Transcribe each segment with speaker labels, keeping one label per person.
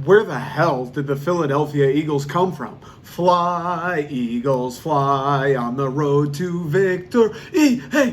Speaker 1: where the hell did the Philadelphia Eagles come from? Fly, Eagles, fly on the road to victory. E-A-G-L-E-S,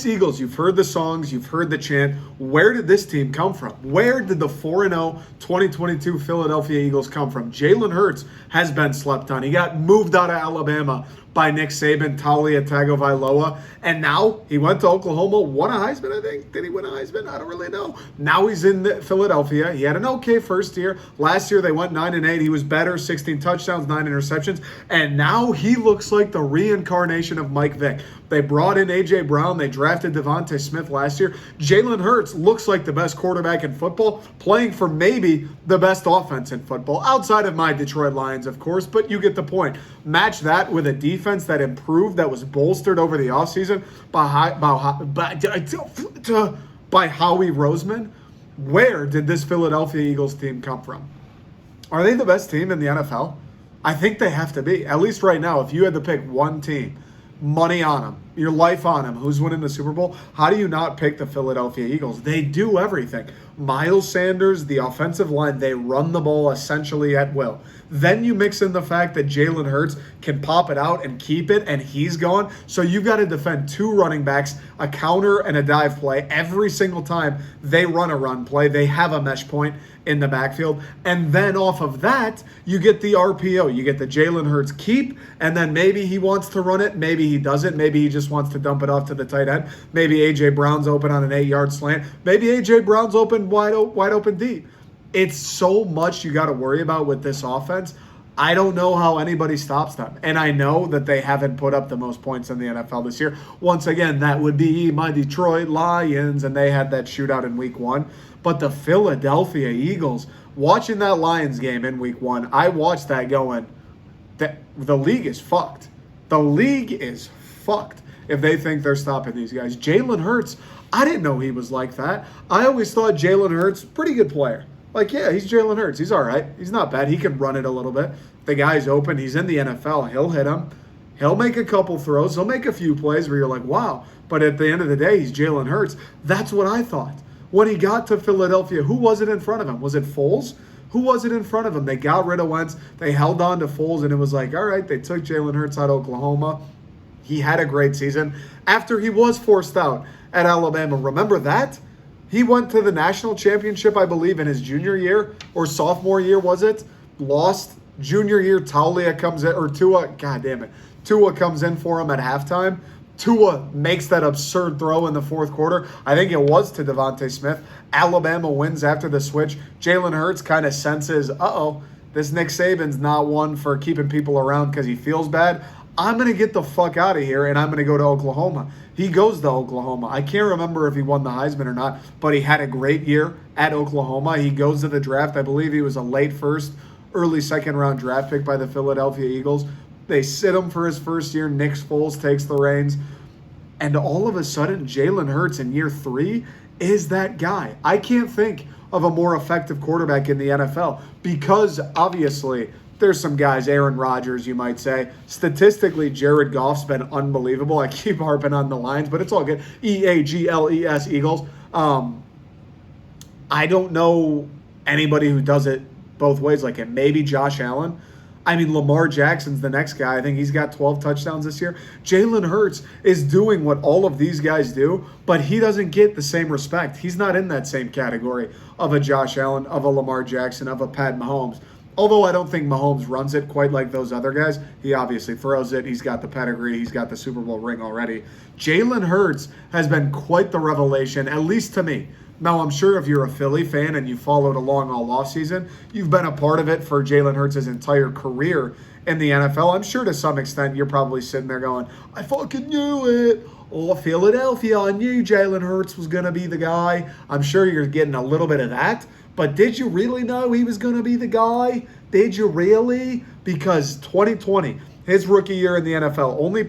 Speaker 1: Eagles. You've heard the songs. You've heard the chant. Where did this team come from? Where did the 4-0 2022 Philadelphia Eagles come from? Jalen Hurts has been slept on. He got moved out of Alabama by Nick Saban, Talia Tagovailoa, and now he went to Oklahoma, won a Heisman, I think. Did he win a Heisman? I don't really know. Now he's in Philadelphia. He had an okay first year. Last year they went 9-8. He was better, 16 touchdowns, 9 interceptions, and now he looks like the reincarnation of Mike Vick. They brought in A.J. Brown. They drafted Devontae Smith last year. Jalen Hurts looks like the best quarterback in football, playing for maybe the best offense in football, outside of my Detroit Lions, of course, but you get the point. Match that with a defense that improved, that was bolstered over the offseason by Howie Roseman. Where did this Philadelphia Eagles team come from? Are they the best team in the NFL? I think they have to be. At least right now, if you had to pick one team, money on them, your life on them, who's winning the Super Bowl, how do you not pick the Philadelphia Eagles? They do everything. Miles Sanders, the offensive line, they run the ball essentially at will. Then you mix in the fact that Jalen Hurts can pop it out and keep it, and he's gone. So you've got to defend two running backs, a counter and a dive play. Every single time they run a run play, they have a mesh point in the backfield. And then off of that, you get the RPO. You get the Jalen Hurts keep, and then maybe he wants to run it. Maybe he doesn't. Maybe he just wants to dump it off to the tight end. Maybe A.J. Brown's open on an 8-yard slant. Maybe A.J. Brown's open wide open deep. It's so much you got to worry about with this offense. I don't know how anybody stops them. And I know that they haven't put up the most points in the NFL this year. Once again, that would be my Detroit Lions, and they had that shootout in week 1. But the Philadelphia Eagles, watching that Lions game in week 1, I watched that going, the league is fucked. The league is fucked if they think they're stopping these guys. Jalen Hurts, I didn't know he was like that. I always thought Jalen Hurts, pretty good player. Like, yeah, he's Jalen Hurts. He's all right. He's not bad. He can run it a little bit. The guy's open. He's in the NFL. He'll hit him. He'll make a couple throws. He'll make a few plays where you're like, wow. But at the end of the day, he's Jalen Hurts. That's what I thought. When he got to Philadelphia, who was it in front of him? Was it Foles? Who was it in front of him? They got rid of Wentz. They held on to Foles, and it was like, all right, they took Jalen Hurts out of Oklahoma. He had a great season after he was forced out at Alabama. Remember that? He went to the national championship, I believe, in his junior year or sophomore year, was it? Lost. Junior year, Tua comes in for him at halftime. Tua makes that absurd throw in the fourth quarter. I think it was to Devontae Smith. Alabama wins after the switch. Jalen Hurts kind of senses, this Nick Saban's not one for keeping people around because he feels bad. I'm going to get the fuck out of here, and I'm going to go to Oklahoma. He goes to Oklahoma. I can't remember if he won the Heisman or not, but he had a great year at Oklahoma. He goes to the draft. I believe he was a late first, early second-round draft pick by the Philadelphia Eagles. They sit him for his first year. Nick Foles takes the reins. And all of a sudden, Jalen Hurts in year 3 is that guy. I can't think of a more effective quarterback in the NFL because, obviously, there's some guys, Aaron Rodgers, you might say. Statistically, Jared Goff's been unbelievable. I keep harping on the Lions, but it's all good. Eagles, Eagles. I don't know anybody who does it both ways like him. Maybe Josh Allen. I mean, Lamar Jackson's the next guy. I think he's got 12 touchdowns this year. Jalen Hurts is doing what all of these guys do, but he doesn't get the same respect. He's not in that same category of a Josh Allen, of a Lamar Jackson, of a Pat Mahomes. Although I don't think Mahomes runs it quite like those other guys. He obviously throws it. He's got the pedigree. He's got the Super Bowl ring already. Jalen Hurts has been quite the revelation, at least to me. Now, I'm sure if you're a Philly fan and you followed along all offseason, you've been a part of it for Jalen Hurts' entire career in the NFL. I'm sure to some extent you're probably sitting there going, I fucking knew it. Oh, Philadelphia, I knew Jalen Hurts was going to be the guy. I'm sure you're getting a little bit of that. But did you really know he was going to be the guy? Did you really? Because 2020, his rookie year in the NFL, he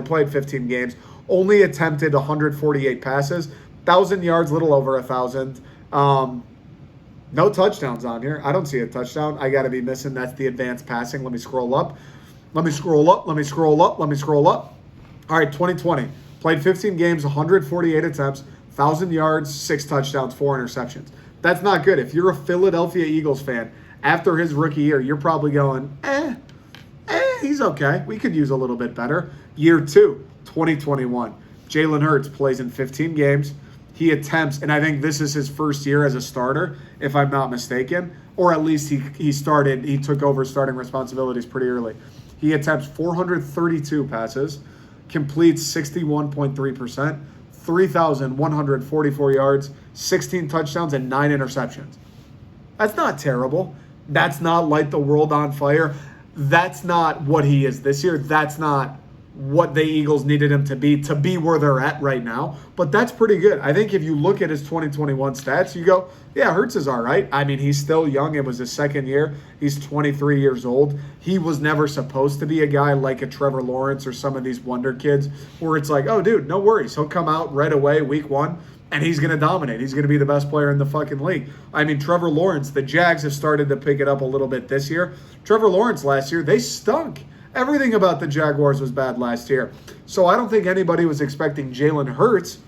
Speaker 1: played 15 games, only attempted 148 passes, 1,000 yards, little over 1,000. No touchdowns on here. I don't see a touchdown. I got to be missing. That's the advanced passing. Let me scroll up. All right, 2020. Played 15 games, 148 attempts, 1,000 yards, 6 touchdowns, 4 interceptions. That's not good. If you're a Philadelphia Eagles fan, after his rookie year, you're probably going, he's okay. We could use a little bit better. Year 2, 2021. Jalen Hurts plays in 15 games. He attempts, and I think this is his first year as a starter, if I'm not mistaken, or at least he took over starting responsibilities pretty early. He attempts 432 passes, completes 61.3%, 3,144 yards, 16 touchdowns, and 9 interceptions. That's not terrible. That's not light the world on fire. That's not what he is this year. That's not what the Eagles needed him to be where they're at right now. But that's pretty good. I think if you look at his 2021 stats, you go, yeah, Hurts is all right. I mean, he's still young. It was his second year. He's 23 years old. He was never supposed to be a guy like a Trevor Lawrence or some of these wonder kids where it's like, oh, dude, no worries. He'll come out right away week 1. And he's going to dominate. He's going to be the best player in the fucking league. I mean, Trevor Lawrence, the Jags have started to pick it up a little bit this year. Trevor Lawrence last year, they stunk. Everything about the Jaguars was bad last year. So I don't think anybody was expecting Jalen Hurts,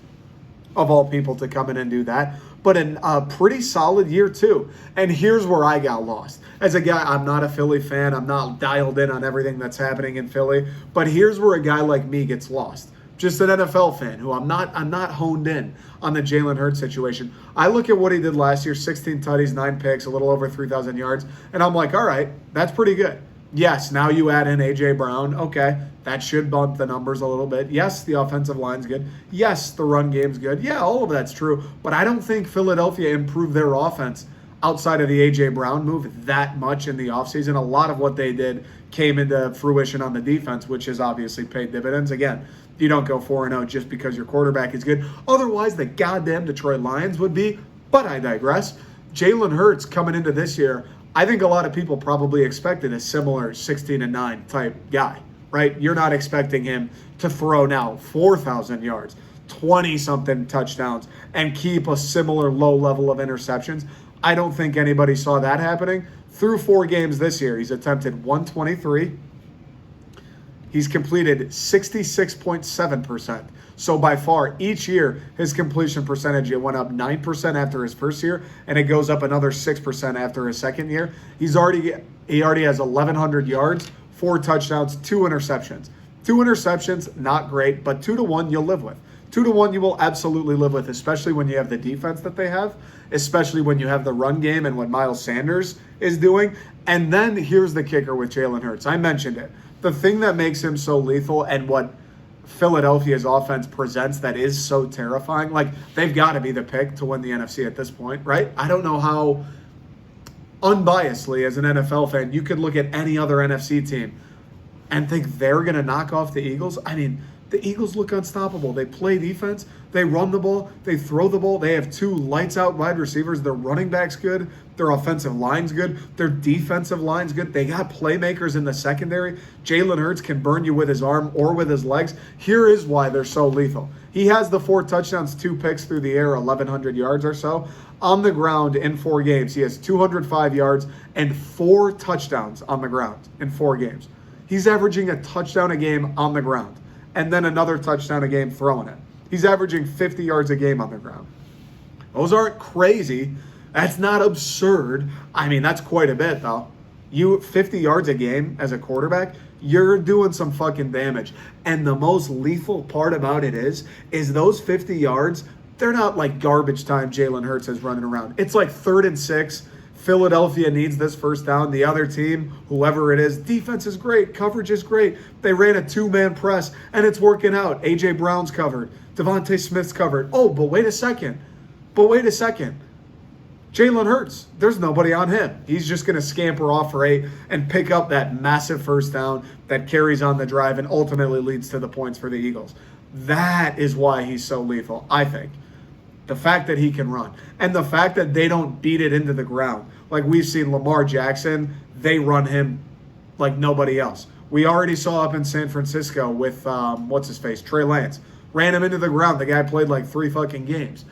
Speaker 1: of all people, to come in and do that. But a pretty solid year, too. And here's where I got lost. As a guy, I'm not a Philly fan. I'm not dialed in on everything that's happening in Philly. But here's where a guy like me gets lost. Just an NFL fan who I'm not honed in on the Jalen Hurts situation. I look at what he did last year, 16 tutties, 9 picks, a little over 3,000 yards, and I'm like, all right, that's pretty good. Yes, now you add in A.J. Brown. Okay, that should bump the numbers a little bit. Yes, the offensive line's good. Yes, the run game's good. Yeah, all of that's true. But I don't think Philadelphia improved their offense outside of the A.J. Brown move that much in the offseason. A lot of what they did came into fruition on the defense, which has obviously paid dividends. Again, you don't go 4-0 just because your quarterback is good. Otherwise, the goddamn Detroit Lions would be. But I digress. Jalen Hurts coming into this year, I think a lot of people probably expected a similar 16-9 type guy, right? You're not expecting him to throw now 4,000 yards, 20-something touchdowns, and keep a similar low level of interceptions. I don't think anybody saw that happening. Through 4 games this year, he's attempted 123. He's completed 66.7%. So by far, each year, his completion percentage, it went up 9% after his first year, and it goes up another 6% after his second year. He already has 1,100 yards, 4 touchdowns, 2 interceptions. 2 interceptions, not great, but 2-1 you'll live with. 2-1 you will absolutely live with, especially when you have the defense that they have, especially when you have the run game and what Miles Sanders is doing. And then here's the kicker with Jalen Hurts. I mentioned it. The thing that makes him so lethal and what Philadelphia's offense presents that is so terrifying, like they've got to be the pick to win the NFC at this point, right? I don't know how unbiasedly as an NFL fan you could look at any other NFC team and think they're going to knock off the Eagles. I mean, the Eagles look unstoppable. They play defense. They run the ball. They throw the ball. They have 2 lights-out wide receivers. Their running back's good. Their offensive line's good. Their defensive line's good. They got playmakers in the secondary. Jalen Hurts can burn you with his arm or with his legs. Here is why they're so lethal. He has the 4 touchdowns, 2 picks through the air, 1,100 yards or so. On the ground in 4 games, he has 205 yards and 4 touchdowns on the ground in 4 games. He's averaging a touchdown a game on the ground, and then another touchdown a game throwing it. He's averaging 50 yards a game on the ground. Those aren't crazy. That's not absurd. I mean, that's quite a bit, though. 50 yards a game as a quarterback, you're doing some fucking damage. And the most lethal part about it is those 50 yards, they're not like garbage time Jalen Hurts is running around. It's like 3rd and 6. Philadelphia needs this first down. The other team, whoever it is, defense is great. Coverage is great. They ran a 2-man press, and it's working out. A.J. Brown's covered. Devontae Smith's covered. Oh, but wait a second. Jalen Hurts, there's nobody on him. He's just going to scamper off for 8 and pick up that massive first down that carries on the drive and ultimately leads to the points for the Eagles. That is why he's so lethal, I think. The fact that he can run. And the fact that they don't beat it into the ground. Like we've seen Lamar Jackson, they run him like nobody else. We already saw up in San Francisco with, Trey Lance. Ran him into the ground. The guy played like 3 fucking games.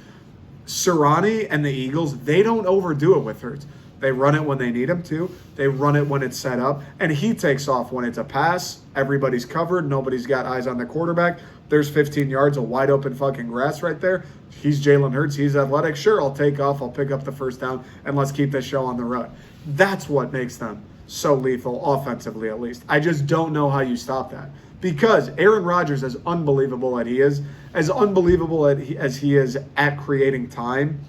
Speaker 1: Serrani and the Eagles, they don't overdo it with Hurts. They run it when they need him to. They run it when it's set up. And he takes off when it's a pass. Everybody's covered. Nobody's got eyes on the quarterback. There's 15 yards of wide open fucking grass right there. He's Jalen Hurts. He's athletic. Sure, I'll take off. I'll pick up the first down, and let's keep this show on the road. That's what makes them so lethal, offensively at least. I just don't know how you stop that. Because Aaron Rodgers, as unbelievable as he is, as he is at creating time,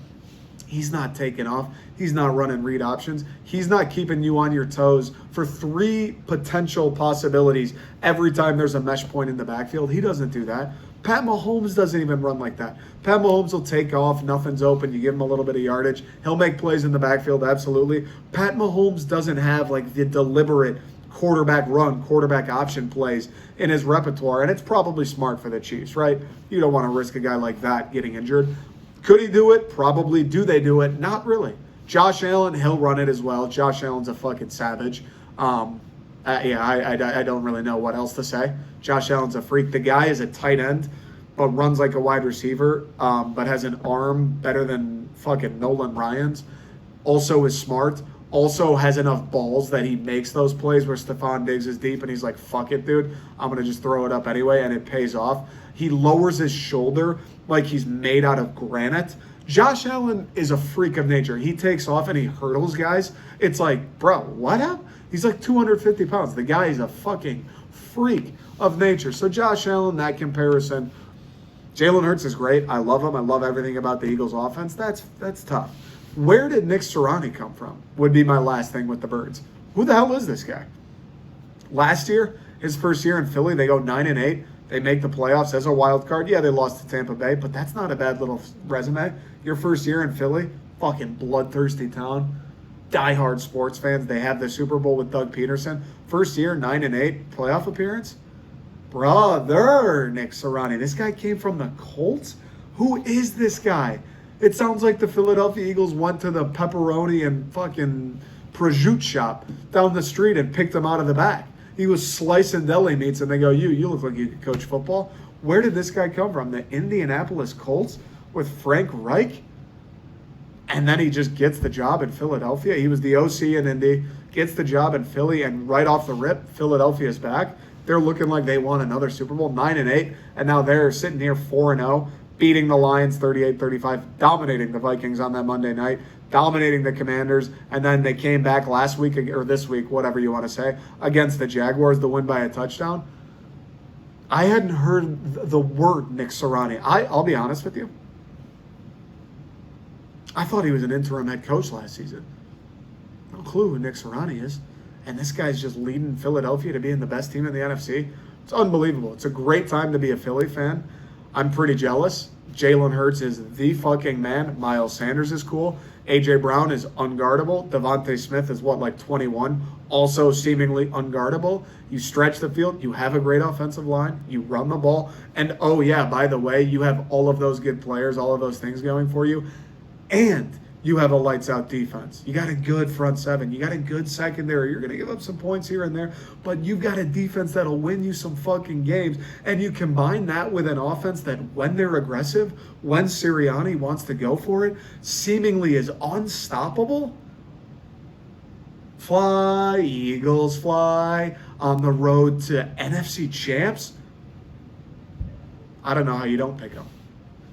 Speaker 1: he's not taking off. He's not running read options. He's not keeping you on your toes for 3 potential possibilities every time there's a mesh point in the backfield. He doesn't do that. Pat Mahomes doesn't even run like that. Pat Mahomes will take off. Nothing's open. You give him a little bit of yardage. He'll make plays in the backfield, absolutely. Pat Mahomes doesn't have like the deliberate quarterback run, quarterback option plays in his repertoire, and it's probably smart for the Chiefs, right? You don't want to risk a guy like that getting injured. Could he do it? Probably. Do they do it? Not really. Josh Allen, he'll run it as well. Josh Allen's a fucking savage. I don't really know what else to say. Josh Allen's a freak. The guy is a tight end, but runs like a wide receiver, but has an arm better than fucking Nolan Ryan's. Also is smart. Also has enough balls that he makes those plays where Stephon Diggs is deep and he's like, fuck it, dude. I'm going to just throw it up anyway, and it pays off. He lowers his shoulder like he's made out of granite. Josh Allen is a freak of nature. He takes off and he hurdles guys. It's like, bro, what up? He's like 250 pounds. The guy is a fucking freak of nature. So Josh Allen, that comparison. Jalen Hurts is great. I love him. I love everything about the Eagles offense. That's tough. Where did Nick Serrani come from? Would be my last thing with the Birds. Who the hell is this guy? Last year, his first year in Philly, they go 9-8. They make the playoffs as a wild card. Yeah, they lost to Tampa Bay, but that's not a bad little resume. Your first year in Philly, fucking bloodthirsty town. Diehard sports fans. They have the Super Bowl with Doug Peterson. First year, 9-8, playoff appearance. Brother, Nick Serrani. This guy came from the Colts? Who is this guy? It sounds like the Philadelphia Eagles went to the pepperoni and fucking prosciutto shop down the street and picked him out of the back. He was slicing deli meats, and they go, you look like you could coach football. Where did this guy come from? The Indianapolis Colts with Frank Reich? And then he just gets the job in Philadelphia. He was the OC in Indy, gets the job in Philly, and right off the rip, Philadelphia's back. They're looking like they won another Super Bowl, 9-8, and now they're sitting here 4-0, beating the Lions 38-35, dominating the Vikings on that Monday night, dominating the Commanders, and then they came back last week, or this week, whatever you want to say, against the Jaguars to win by a touchdown. I hadn't heard the word Nick Serrani. I'll be honest with you. I thought he was an interim head coach last season. No clue who Nick Serrani is. And this guy's just leading Philadelphia to being the best team in the NFC. It's unbelievable. It's a great time to be a Philly fan. I'm pretty jealous. Jalen Hurts is the fucking man. Miles Sanders is cool. A.J. Brown is unguardable. Devontae Smith is, like 21? Also seemingly unguardable. You stretch the field. You have a great offensive line. You run the ball. And, oh, yeah, by the way, you have all of those good players, all of those things going for you. And you have a lights-out defense. You got a good front seven. You got a good secondary. You're going to give up some points here and there, but you've got a defense that'll win you some fucking games. And you combine that with an offense that, when they're aggressive, when Sirianni wants to go for it, seemingly is unstoppable. Fly, Eagles, fly on the road to NFC champs. I don't know how you don't pick them.